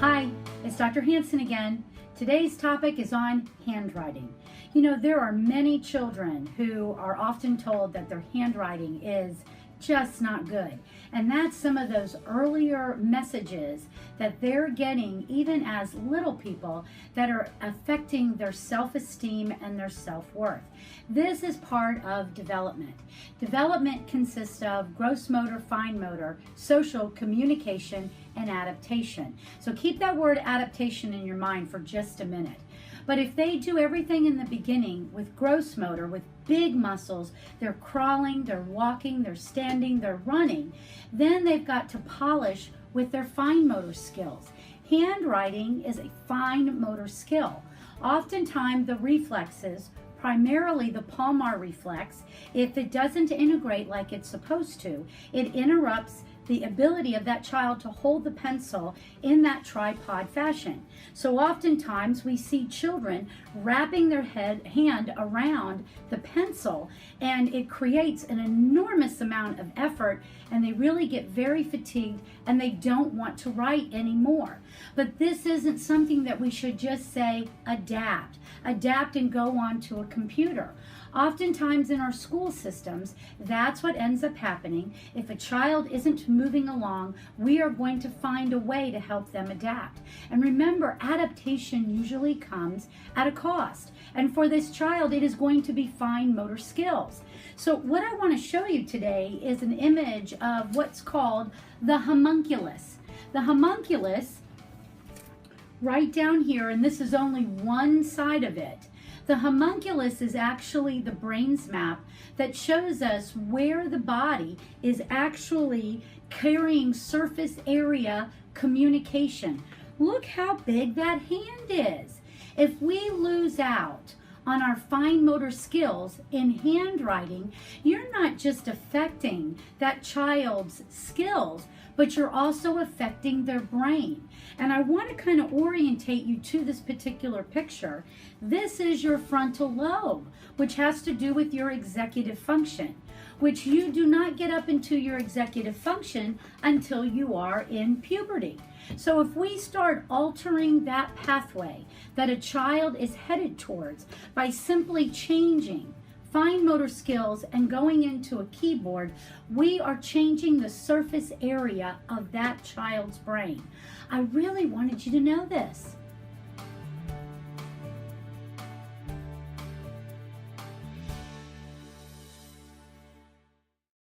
Hi, it's Dr. Hanson again. Today's topic is on handwriting. You know, there are many children who are often told that their handwriting is just not good. And that's some of those earlier messages that they're getting even as little people that are affecting their self-esteem and their self-worth. This is part of development. Development consists of gross motor, fine motor, social, communication, and adaptation. So keep that word adaptation in your mind for just a minute. But if they do everything in the beginning with gross motor, with big muscles, they're crawling, they're walking, they're standing, they're running, then they've got to polish with their fine motor skills. Handwriting is a fine motor skill. Oftentimes the reflexes, primarily the palmar reflex, if it doesn't integrate like it's supposed to, it interrupts the ability of that child to hold the pencil in that tripod fashion. So oftentimes we see children wrapping their hand around the pencil, and it creates an enormous amount of effort, and they really get very fatigued and they don't want to write anymore. But this isn't something that we should just say adapt and go on to a computer. Oftentimes in our school systems, that's what ends up happening. If a child isn't moving along, we are going to find a way to help them adapt. And remember, adaptation usually comes at a cost. And for this child, it is going to be fine motor skills. So what I want to show you today is an image of what's called the homunculus. The homunculus, right down here, and this is only one side of it. The homunculus is actually the brain's map that shows us where the body is actually carrying surface area communication. Look how big that hand is. If we lose out on our fine motor skills in handwriting, you're not just affecting that child's skills, but you're also affecting their brain. And I want to kind of orientate you to this particular picture. This is your frontal lobe, which has to do with your executive function, which you do not get up into your executive function until you are in puberty. So if we start altering that pathway that a child is headed towards by simply changing fine motor skills and going into a keyboard, we are changing the surface area of that child's brain. I really wanted you to know this.